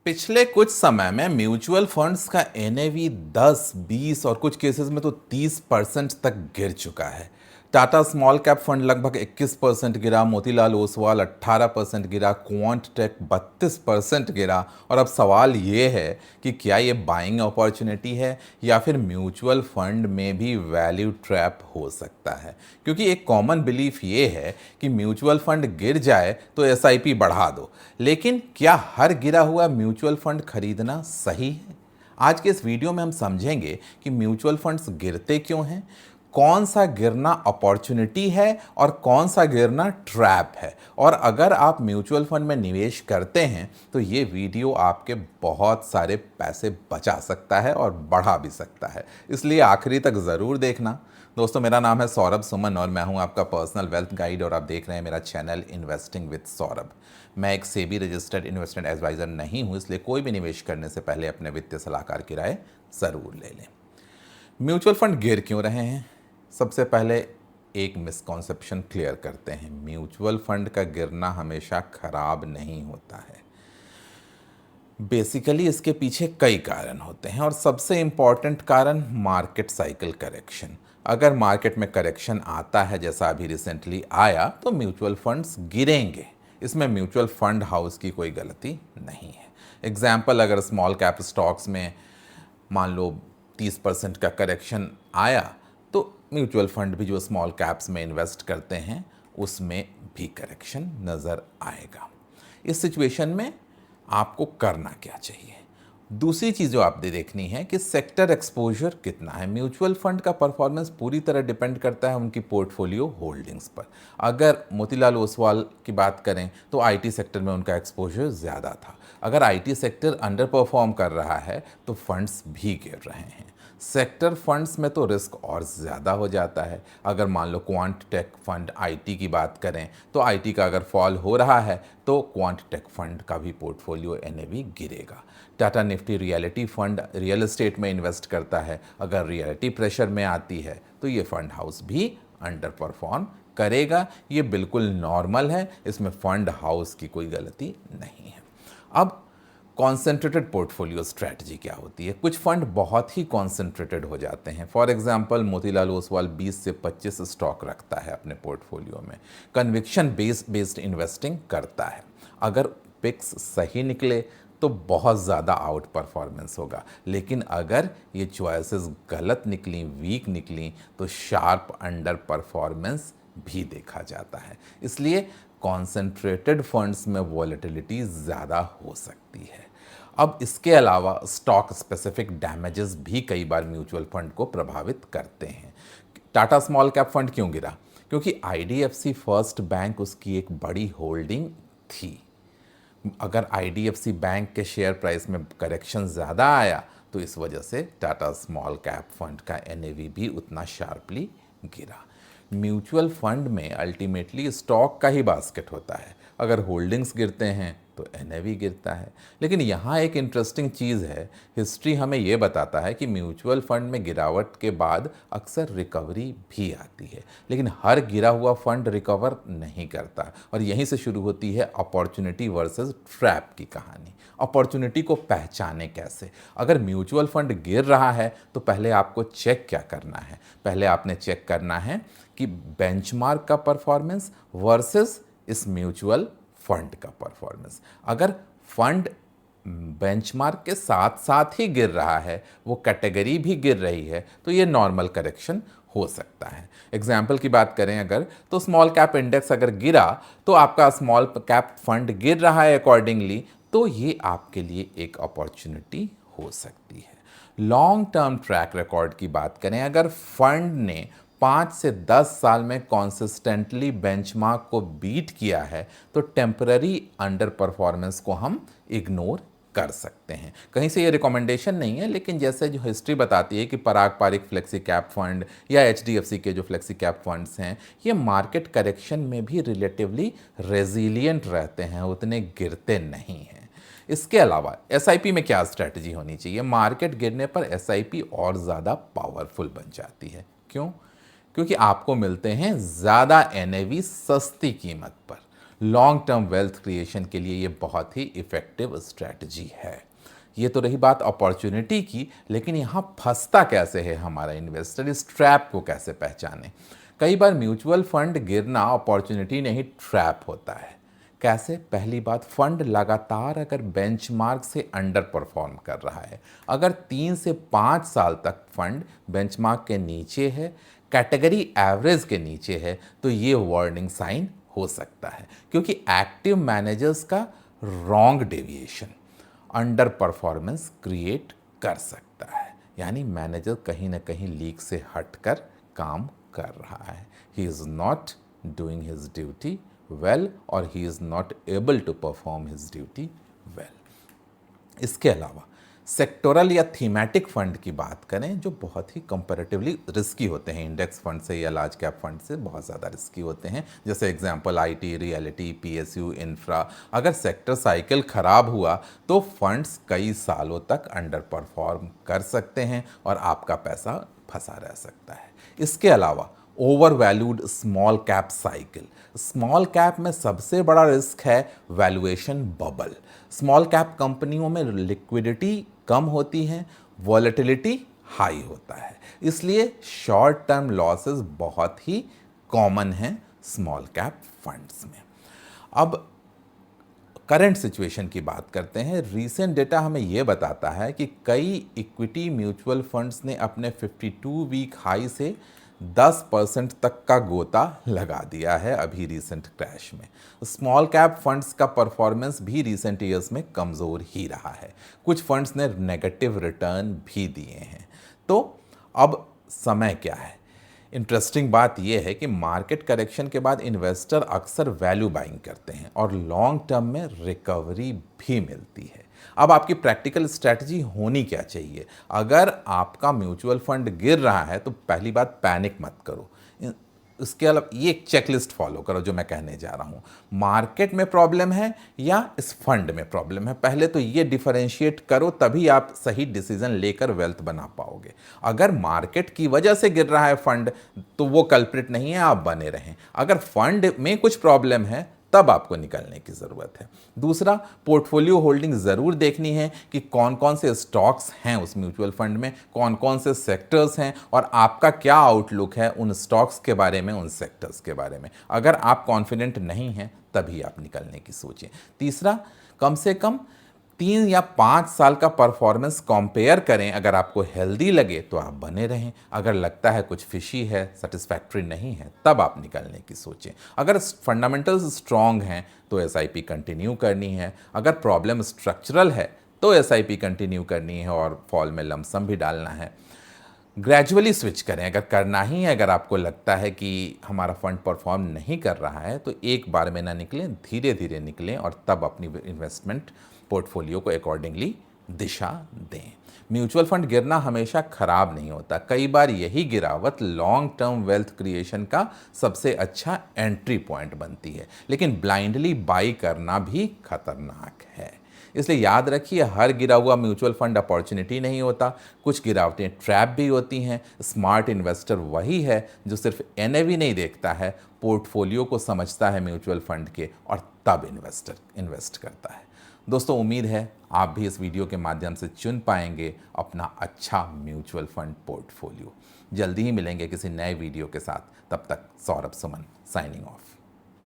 पिछले कुछ समय में म्यूचुअल फंड्स का एनएवी 10, 20 और कुछ केसेस में तो 30% तक गिर चुका है। टाटा स्मॉल कैप फंड लगभग 21% गिरा, मोतीलाल ओसवाल 18% गिरा, क्वांट टेक 32% गिरा। और अब सवाल ये है कि क्या ये बाइंग अपॉर्चुनिटी है या फिर म्यूचुअल फंड में भी वैल्यू ट्रैप हो सकता है। क्योंकि एक कॉमन बिलीफ ये है कि म्यूचुअल फंड गिर जाए तो एसआईपी बढ़ा दो, लेकिन क्या हर गिरा हुआ म्यूचुअल फंड खरीदना सही है? आज के इस वीडियो में हम समझेंगे कि म्यूचुअल फंड्स गिरते क्यों हैं, कौन सा गिरना अपॉर्चुनिटी है और कौन सा गिरना ट्रैप है। और अगर आप म्यूचुअल फंड में निवेश करते हैं तो ये वीडियो आपके बहुत सारे पैसे बचा सकता है और बढ़ा भी सकता है, इसलिए आखिरी तक ज़रूर देखना। दोस्तों, मेरा नाम है सौरभ सुमन और मैं हूं आपका पर्सनल वेल्थ गाइड और आप देख रहे हैं मेरा चैनल इन्वेस्टिंग विद सौरभ। मैं एक सेबी रजिस्टर्ड इन्वेस्टमेंट एडवाइज़र नहीं हूं, इसलिए कोई भी निवेश करने से पहले अपने वित्तीय सलाहकार की राय ज़रूर ले लें। म्यूचुअल फंड गिर क्यों रहे हैं? सबसे पहले एक मिसकॉन्सेप्शन क्लियर करते हैं। म्यूचुअल फंड का गिरना हमेशा खराब नहीं होता है। बेसिकली इसके पीछे कई कारण होते हैं और सबसे इम्पॉर्टेंट कारण मार्केट साइकिल करेक्शन। अगर मार्केट में करेक्शन आता है जैसा अभी रिसेंटली आया तो म्यूचुअल फंड्स गिरेंगे, इसमें म्यूचुअल फंड हाउस की कोई गलती नहीं है। एग्जाम्पल, अगर स्मॉल कैप स्टॉक्स में मान लो 30% का करेक्शन आया तो म्यूचुअल फंड भी जो स्मॉल कैप्स में इन्वेस्ट करते हैं उसमें भी करेक्शन नज़र आएगा। इस सिचुएशन में आपको करना क्या चाहिए? दूसरी चीज़ जो आपने देखनी है कि सेक्टर एक्सपोजर कितना है। म्यूचुअल फंड का परफॉर्मेंस पूरी तरह डिपेंड करता है उनकी पोर्टफोलियो होल्डिंग्स पर। अगर मोतीलाल ओसवाल की बात करें तो आईटी सेक्टर में उनका एक्सपोजर ज़्यादा था। अगर आईटी सेक्टर अंडर परफॉर्म कर रहा है तो फंड्स भी गिर रहे हैं। सेक्टर फंड्स में तो रिस्क और ज़्यादा हो जाता है। अगर मान लो क्वांट टेक फंड आईटी की बात करें तो आईटी का अगर फॉल हो रहा है तो क्वांट टेक फंड का भी पोर्टफोलियो एनएवी गिरेगा। Tata Nifty reality fund real estate में इन्वेस्ट करता है, अगर रियलिटी प्रेशर में आती है तो ये फंड हाउस भी अंडर परफॉर्म करेगा। ये बिल्कुल नॉर्मल है, इसमें फंड हाउस की कोई गलती नहीं है। अब कॉन्सेंट्रेटेड पोर्टफोलियो स्ट्रैटेजी क्या होती है? कुछ फंड बहुत ही कॉन्सेंट्रेटेड हो जाते हैं। फॉर एग्जांपल, मोतीलाल ओसवाल 20 से 25 स्टॉक रखता है अपने पोर्टफोलियो में, कन्विक्शन बेस्ड इन्वेस्टिंग करता है। अगर पिक्स सही निकले तो बहुत ज़्यादा आउट परफॉर्मेंस होगा, लेकिन अगर ये चॉइसेस गलत निकली, वीक निकली, तो शार्प अंडर परफॉर्मेंस भी देखा जाता है। इसलिए कॉन्सेंट्रेटेड फंड्स में वॉलेटिलिटी ज़्यादा हो सकती है। अब इसके अलावा स्टॉक स्पेसिफिक डैमेजेस भी कई बार म्यूचुअल फंड को प्रभावित करते हैं। टाटा स्मॉल कैप फंड क्यों गिरा? क्योंकि आईडीएफसी फर्स्ट बैंक उसकी एक बड़ी होल्डिंग थी। अगर आईडीएफसी बैंक के शेयर प्राइस में करेक्शन ज़्यादा आया तो इस वजह से टाटा स्मॉल कैप फंड का एनएवी भी उतना शार्पली गिरा। म्यूचुअल फंड में अल्टीमेटली स्टॉक का ही बास्केट होता है। अगर होल्डिंग्स गिरते हैं तो एनएवी गिरता है। लेकिन यहाँ एक इंटरेस्टिंग चीज़ है, हिस्ट्री हमें ये बताता है कि म्यूचुअल फंड में गिरावट के बाद अक्सर रिकवरी भी आती है, लेकिन हर गिरा हुआ फंड रिकवर नहीं करता। और यहीं से शुरू होती है अपॉर्चुनिटी वर्सेस ट्रैप की कहानी। अपॉर्चुनिटी को पहचाने कैसे? अगर म्यूचुअल फंड गिर रहा है तो पहले आपको चेक क्या करना है? पहले आपने चेक करना है कि बेंचमार्क का परफॉर्मेंस वर्सेस इस म्यूचुअल फंड का परफॉर्मेंस। अगर फंड बेंचमार्क के साथ साथ ही गिर रहा है, वो कैटेगरी भी गिर रही है, तो ये नॉर्मल करेक्शन हो सकता है। एग्जाम्पल की बात करें अगर, तो स्मॉल कैप इंडेक्स अगर गिरा तो आपका स्मॉल कैप फंड गिर रहा है अकॉर्डिंगली, तो ये आपके लिए एक अपॉर्चुनिटी हो सकती है। लॉन्ग टर्म ट्रैक रिकॉर्ड की बात करें, अगर फंड ने 5 से 10 साल में कॉन्सिस्टेंटली बेंचमार्क को बीट किया है तो टेम्पररी अंडर परफॉर्मेंस को हम इग्नोर कर सकते हैं। कहीं से ये रिकमेंडेशन नहीं है, लेकिन जैसे जो हिस्ट्री बताती है कि पराग पारिक फ्लेक्सी कैप फंड या एचडीएफसी के जो फ्लेक्सी कैप फंड्स हैं, ये मार्केट करेक्शन में भी रिलेटिवली रेजिलियंट रहते हैं, उतने गिरते नहीं हैं। इसके अलावा एसआईपी में क्या स्ट्रैटेजी होनी चाहिए? मार्केट गिरने पर एसआईपी और ज़्यादा पावरफुल बन जाती है। क्यों? क्योंकि आपको मिलते हैं ज़्यादा एनएवी सस्ती कीमत पर। लॉन्ग टर्म वेल्थ क्रिएशन के लिए ये बहुत ही इफ़ेक्टिव स्ट्रैटेजी है। ये तो रही बात अपॉर्चुनिटी की, लेकिन यहाँ फंसता कैसे है हमारा इन्वेस्टर, इस ट्रैप को कैसे पहचाने। कई बार म्यूचुअल फंड गिरना अपॉर्चुनिटी नहीं ट्रैप होता है। कैसे? पहली बात, फंड लगातार अगर बेंचमार्क से अंडर परफॉर्म कर रहा है, अगर 3 से 5 साल तक फंड बेंचमार्क के नीचे है, कैटेगरी एवरेज के नीचे है, तो ये वार्निंग साइन हो सकता है, क्योंकि एक्टिव मैनेजर्स का wrong deviation under performance create कर सकता है। यानी मैनेजर कहीं ना कहीं लीक से हटकर काम कर रहा है। He is not doing his duty well और he is not able to perform his duty well. इसके अलावा सेक्टोरल या थीमेटिक फंड की बात करें, जो बहुत ही कंपैरेटिवली रिस्की होते हैं, इंडेक्स फंड से या लार्ज कैप फंड से बहुत ज़्यादा रिस्की होते हैं, जैसे example IT, reality, PSU, infra. अगर सेक्टर साइकिल खराब हुआ तो फंड्स कई सालों तक अंडर परफॉर्म कर सकते हैं और आपका पैसा फंसा रह सकता है। इसके अलावा over valued small cap cycle. Small cap में सबसे बड़ा रिस्क है वैल्यूएशन बबल। स्मॉल कैप कंपनियों में लिक्विडिटी कम होती है, वॉलेटिलिटी हाई होता है, इसलिए शॉर्ट टर्म लॉसेस बहुत ही कॉमन हैं स्मॉल कैप फंड्स में। अब करंट सिचुएशन की बात करते हैं। रीसेंट डेटा हमें यह बताता है कि कई इक्विटी म्यूचुअल फंड्स ने अपने 52 वीक हाई से 10% तक का गोता लगा दिया है अभी रीसेंट क्रैश में। स्मॉल कैप फंड्स का परफॉर्मेंस भी रीसेंट ईयर्स में कमज़ोर ही रहा है, कुछ फंड्स ने नेगेटिव रिटर्न भी दिए हैं। तो अब समय क्या है? इंटरेस्टिंग बात यह है कि मार्केट करेक्शन के बाद इन्वेस्टर अक्सर वैल्यू बाइंग करते हैं और लॉन्ग टर्म में रिकवरी भी मिलती है। अब आपकी प्रैक्टिकल स्ट्रैटेजी होनी क्या चाहिए? अगर आपका म्यूचुअल फंड गिर रहा है तो पहली बात, पैनिक मत करो। इसके अलावा ये एक चेकलिस्ट फॉलो करो जो मैं कहने जा रहा हूँ। मार्केट में प्रॉब्लम है या इस फंड में प्रॉब्लम है, पहले तो ये डिफरेंशिएट करो, तभी आप सही डिसीजन लेकर वेल्थ बना पाओगे। अगर मार्केट की वजह से गिर रहा है फंड तो वो कल्प्रिट नहीं है, आप बने रहें। अगर फंड में कुछ प्रॉब्लम है तब आपको निकलने की ज़रूरत है। दूसरा, पोर्टफोलियो होल्डिंग ज़रूर देखनी है कि कौन कौन से स्टॉक्स हैं उस म्यूचुअल फंड में, कौन कौन से सेक्टर्स हैं और आपका क्या आउटलुक है उन स्टॉक्स के बारे में, उन सेक्टर्स के बारे में। अगर आप कॉन्फिडेंट नहीं हैं तभी आप निकलने की सोचें। तीसरा, कम से कम 3 या 5 साल का परफॉर्मेंस कंपेयर करें। अगर आपको हेल्दी लगे तो आप बने रहें, अगर लगता है कुछ फिशी है, सेटिस्फैक्ट्री नहीं है, तब आप निकलने की सोचें। अगर फंडामेंटल्स स्ट्रांग हैं तो एसआईपी कंटिन्यू करनी है, अगर प्रॉब्लम स्ट्रक्चरल है तो एसआईपी कंटिन्यू करनी है और फॉल में लमसम भी डालना है। ग्रेजुअली स्विच करें अगर करना ही है। अगर आपको लगता है कि हमारा फंड परफॉर्म नहीं कर रहा है तो एक बार में ना निकलें, धीरे धीरे निकलें और तब अपनी इन्वेस्टमेंट पोर्टफोलियो को अकॉर्डिंगली दिशा दें। म्यूचुअल फंड गिरना हमेशा खराब नहीं होता, कई बार यही गिरावट लॉन्ग टर्म वेल्थ क्रिएशन का सबसे अच्छा एंट्री पॉइंट बनती है। लेकिन ब्लाइंडली बाई करना भी खतरनाक है, इसलिए याद रखिए हर गिरा हुआ म्यूचुअल फंड अपॉर्चुनिटी नहीं होता, कुछ गिरावटें ट्रैप भी होती हैं। स्मार्ट इन्वेस्टर वही है जो सिर्फ एनएवी नहीं देखता है, पोर्टफोलियो को समझता है म्यूचुअल फंड के और तब इन्वेस्ट करता है। दोस्तों, उम्मीद है आप भी इस वीडियो के माध्यम से चुन पाएंगे अपना अच्छा म्यूचुअल फंड पोर्टफोलियो। जल्दी ही मिलेंगे किसी नए वीडियो के साथ, तब तक सौरभ सुमन साइनिंग ऑफ।